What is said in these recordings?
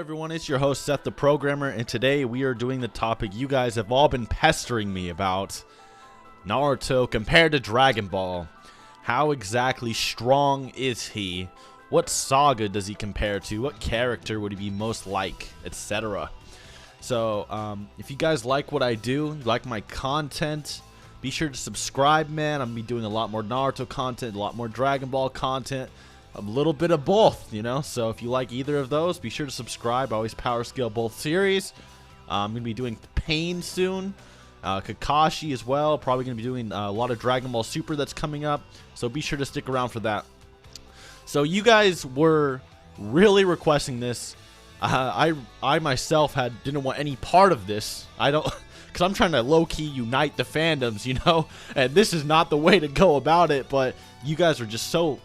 Everyone, it's your host Seth the Programmer, and today we are doing the topic you guys have all been pestering me about: Naruto compared to Dragon Ball. How exactly strong is he? What saga does he compare to? What character would he be most like, etc. So if you guys like what I do, you like my content, be sure to subscribe, man. I'm gonna be doing a lot more Naruto content, a lot more Dragon Ball content, a little bit of both, you know. So if you like either of those, be sure to subscribe. I always power scale both series. I'm gonna be doing Pain soon, Kakashi as well. Probably gonna be doing a lot of Dragon Ball Super that's coming up, so be sure to stick around for that. So you guys were really requesting this. I myself didn't want any part of this. I don't, because I'm trying to low-key unite the fandoms, you know, and this is not the way to go about it. But you guys are just so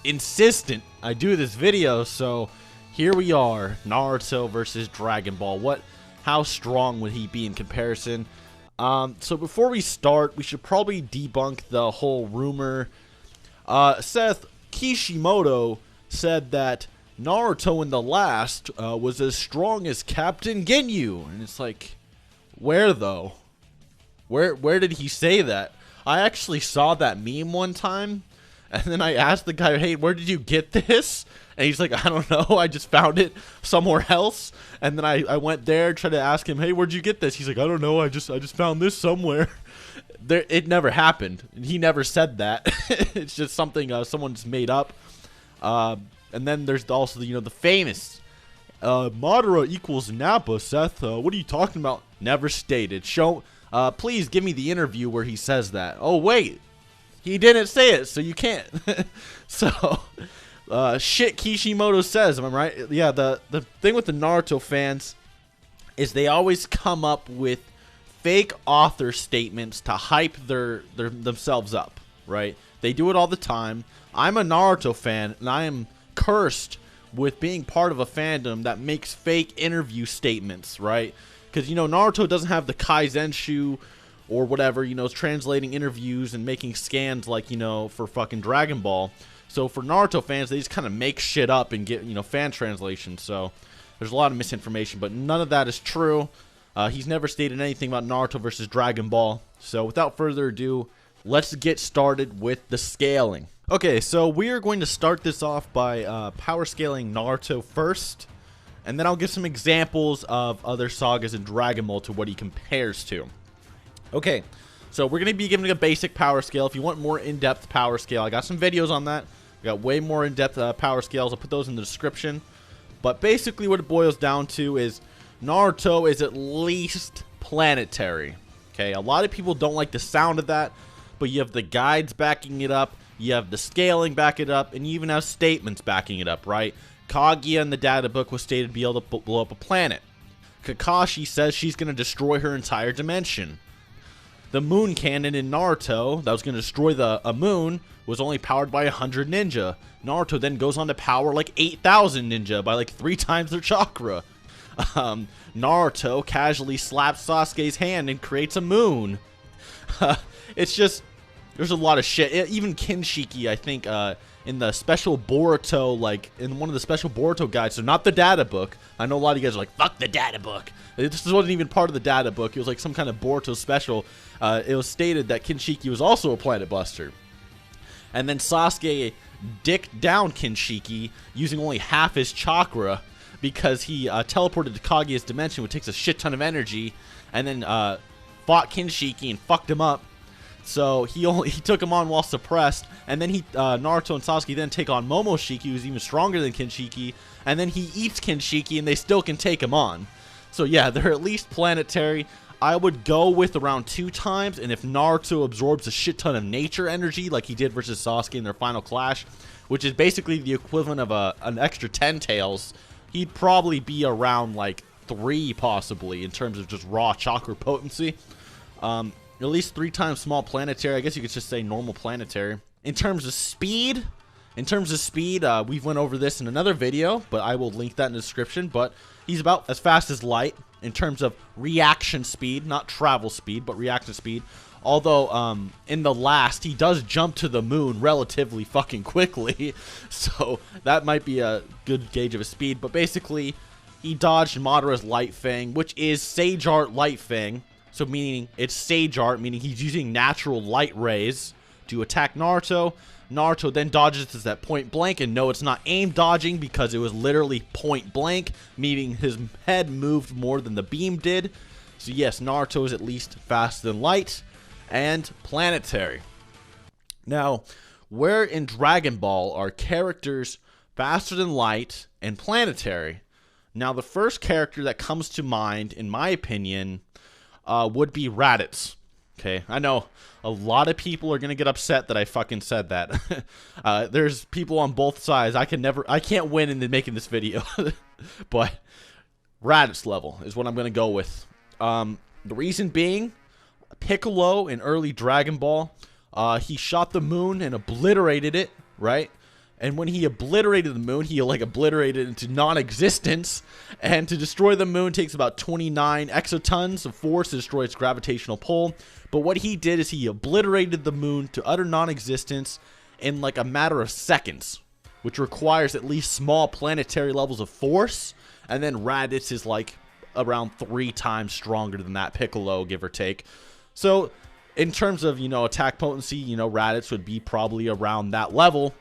insistent I do this video, so here we are. Naruto versus Dragon Ball. How strong would he be in comparison? So before we start, we should probably debunk the whole rumor. Seth Kishimoto said that Naruto in the last was as strong as Captain Ginyu, and it's like, where though? Where did he say that? I actually saw that meme one time, and then I asked the guy, hey, where did you get this? And he's like, I don't know, I just found it somewhere else. And then I went there, tried to ask him, hey, where'd you get this? He's like, I don't know, I just found this somewhere. It never happened. He never said that. It's just something someone's made up. And then there's also the famous Madara equals Nappa. Seth, what are you talking about? Never stated. Please give me the interview where he says that. Oh wait, he didn't say it, so you can't. So shit Kishimoto says, am I right? Yeah, the thing with the Naruto fans is they always come up with fake author statements to hype themselves up, right? They do it all the time. I'm a Naruto fan, and I am cursed with being part of a fandom that makes fake interview statements, right? Because, Naruto doesn't have the Kaizenshu or whatever, translating interviews and making scans like, for fucking Dragon Ball. So for Naruto fans, they just kind of make shit up and get, fan translations. So there's a lot of misinformation, but none of that is true. He's never stated anything about Naruto versus Dragon Ball. So without further ado, let's get started with the scaling. Okay, so we are going to start this off by power scaling Naruto first, and then I'll give some examples of other sagas in Dragon Ball to what he compares to. Okay, so we're going to be giving a basic power scale. If you want more in-depth power scale, I got some videos on that. I got way more in-depth power scales. I'll put those in the description. But basically what it boils down to is Naruto is at least planetary. Okay, a lot of people don't like the sound of that, but you have the guides backing it up. You have the scaling back it up, and you even have statements backing it up, right? Kaguya in the data book was stated to be able to blow up a planet. Kakashi says she's going to destroy her entire dimension. The moon cannon in Naruto that was going to destroy a moon was only powered by 100 ninja. Naruto then goes on to power like 8,000 ninja by like 3 times their chakra. Naruto casually slaps Sasuke's hand and creates a moon. It's just, there's a lot of shit. Even Kinshiki, I think, in the special Boruto, like, in one of the special Boruto guides, so not the data book. I know a lot of you guys are like, fuck the data book. This wasn't even part of the data book. It was like some kind of Boruto special. It was stated that Kinshiki was also a planet buster. And then Sasuke dicked down Kinshiki using only half his chakra because he teleported to Kaguya's dimension, which takes a shit ton of energy, and then fought Kinshiki and fucked him up. So he took him on while suppressed, and then Naruto and Sasuke then take on Momoshiki, who's even stronger than Kinshiki, and then he eats Kinshiki, and they still can take him on. So yeah, they're at least planetary. I would go with around 2 times, and if Naruto absorbs a shit ton of nature energy, like he did versus Sasuke in their final clash, which is basically the equivalent of an extra 10 tails, he'd probably be around like 3 possibly in terms of just raw chakra potency. At least 3 times small planetary. I guess you could just say normal planetary. In terms of speed, we've went over this in another video, but I will link that in the description. But he's about as fast as light in terms of reaction speed, not travel speed, but reaction speed. Although, in the last, he does jump to the moon relatively fucking quickly. So, that might be a good gauge of his speed. But basically, he dodged Madara's Light Fang, which is Sage Art Light Fang. So meaning it's Sage Art, meaning he's using natural light rays to attack Naruto. Naruto then dodges this at point blank, and no, it's not aim dodging because it was literally point blank, meaning his head moved more than the beam did. So yes, Naruto is at least faster than light and planetary. Now, where in Dragon Ball are characters faster than light and planetary? Now, the first character that comes to mind, in my opinion, would be Raditz. Okay, I know a lot of people are gonna get upset that I fucking said that. There's people on both sides. I can't win in making this video. But Raditz level is what I'm gonna go with. The reason being, Piccolo in early Dragon Ball, he shot the moon and obliterated it, right? And when he obliterated the moon, he like obliterated it into non-existence. And to destroy the moon takes about 29 exotons of force to destroy its gravitational pull. But what he did is he obliterated the moon to utter non-existence in like a matter of seconds, which requires at least small planetary levels of force. And then Raditz is like around 3 times stronger than that Piccolo, give or take. So in terms of, you know, attack potency, you know, Raditz would be probably around that level.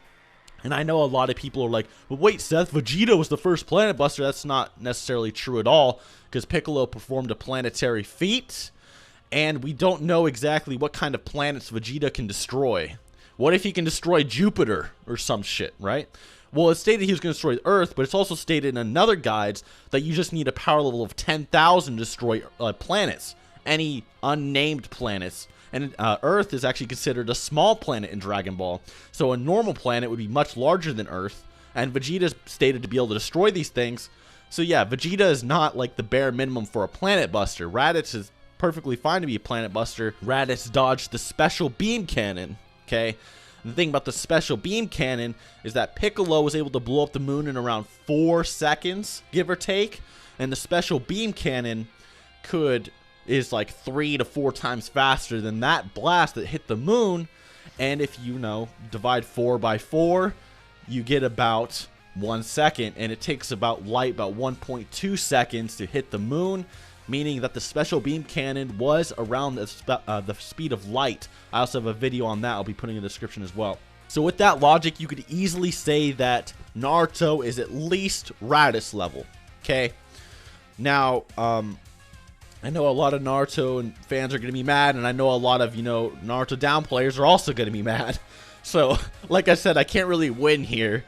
And I know a lot of people are like, well, wait, Seth, Vegeta was the first planet buster. That's not necessarily true at all, because Piccolo performed a planetary feat, and we don't know exactly what kind of planets Vegeta can destroy. What if he can destroy Jupiter or some shit, right? Well, it's stated he was going to destroy Earth, but it's also stated in another guides that you just need a power level of 10,000 to destroy planets, any unnamed planets. And Earth is actually considered a small planet in Dragon Ball. So a normal planet would be much larger than Earth. And Vegeta is stated to be able to destroy these things. So yeah, Vegeta is not like the bare minimum for a planet buster. Raditz is perfectly fine to be a planet buster. Raditz dodged the special beam cannon, okay? The thing about the special beam cannon is that Piccolo was able to blow up the moon in around 4 seconds, give or take. And the special beam cannon is like 3 to 4 times faster than that blast that hit the moon. And if you know, divide 4 by 4, you get about 1 second, and it takes about 1.2 seconds to hit the moon, meaning that the special beam cannon was around the speed of light. I also have a video on that I'll be putting in the description as well. So with that logic, you could easily say that Naruto is at least Raditz level, okay? Now, I know a lot of Naruto fans are going to be mad, and I know a lot of, you know, Naruto down players are also going to be mad. So, like I said, I can't really win here.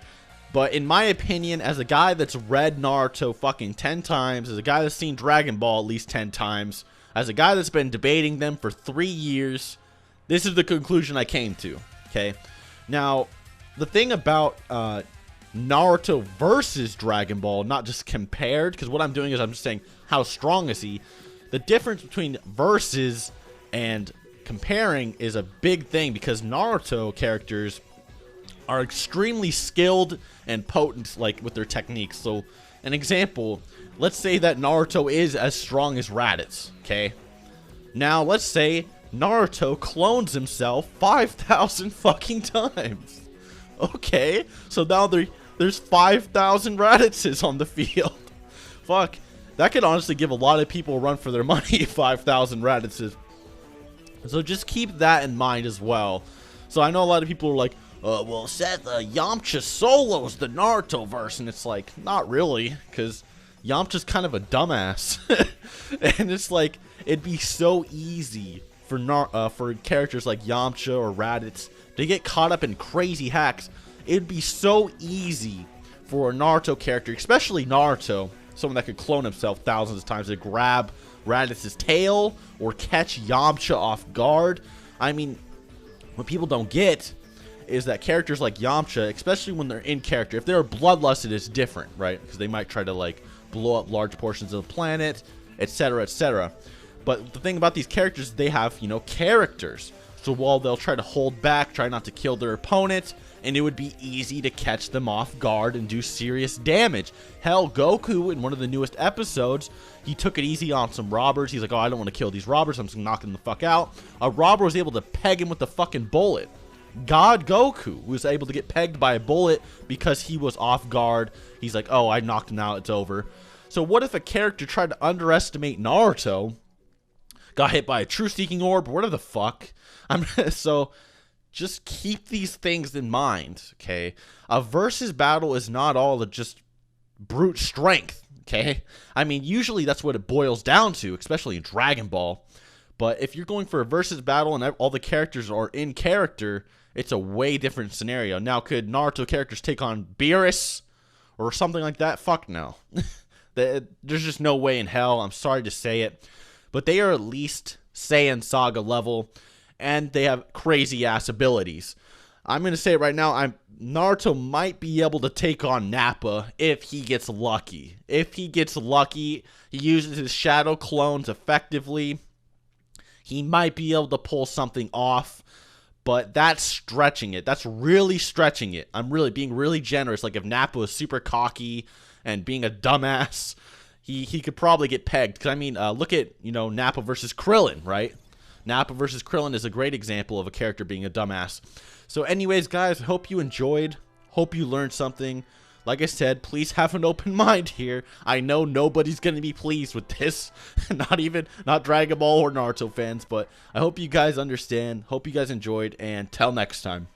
But in my opinion, as a guy that's read Naruto fucking 10 times, as a guy that's seen Dragon Ball at least 10 times, as a guy that's been debating them for 3 years, this is the conclusion I came to, okay? Now, the thing about Naruto versus Dragon Ball, not just compared, because what I'm doing is I'm just saying, how strong is he? The difference between versus and comparing is a big thing, because Naruto characters are extremely skilled and potent, like, with their techniques. So, an example, let's say that Naruto is as strong as Raditz, okay? Now, let's say Naruto clones himself 5,000 fucking times. Okay, so now there's 5,000 Raditzes on the field. Fuck. That could honestly give a lot of people a run for their money, 5,000 Raditzes. So just keep that in mind as well. So I know a lot of people are like, well, Seth, Yamcha solos the Naruto verse. And it's like, not really, because Yamcha's kind of a dumbass. And it's like, it'd be so easy for characters like Yamcha or Raditz to get caught up in crazy hacks. It'd be so easy for a Naruto character, especially Naruto, someone that could clone himself thousands of times, to grab Raditz's tail or catch Yamcha off guard. I mean, what people don't get is that characters like Yamcha, especially when they're in character, if they're bloodlusted, it's different, right? Because they might try to, like, blow up large portions of the planet, etc., etc. But the thing about these characters, they have, you know, characters. So while they'll try to hold back, try not to kill their opponent, and it would be easy to catch them off guard and do serious damage. Hell, Goku, in one of the newest episodes, he took it easy on some robbers. He's like, oh, I don't want to kill these robbers, I'm just going to knock them the fuck out. A robber was able to peg him with a fucking bullet. God Goku was able to get pegged by a bullet because he was off guard. He's like, oh, I knocked him out, it's over. So what if a character tried to underestimate Naruto, got hit by a truth-seeking orb, whatever the fuck? So just keep these things in mind, okay? A versus battle is not all just brute strength, okay? I mean, usually that's what it boils down to, especially in Dragon Ball. But if you're going for a versus battle and all the characters are in character, it's a way different scenario. Now, could Naruto characters take on Beerus or something like that? Fuck no. There's just no way in hell. I'm sorry to say it. But they are at least Saiyan Saga level, and they have crazy-ass abilities. I'm going to say it right now, Naruto might be able to take on Nappa if he gets lucky. If he gets lucky, he uses his shadow clones effectively, he might be able to pull something off, but that's stretching it. That's really stretching it. I'm really being really generous. Like if Nappa was super cocky and being a dumbass, he could probably get pegged. Because I mean, look at, Nappa versus Krillin, right? Nappa versus Krillin is a great example of a character being a dumbass. So anyways, guys, hope you enjoyed. Hope you learned something. Like I said, please have an open mind here. I know nobody's going to be pleased with this. Not Dragon Ball or Naruto fans. But I hope you guys understand. Hope you guys enjoyed. And till next time.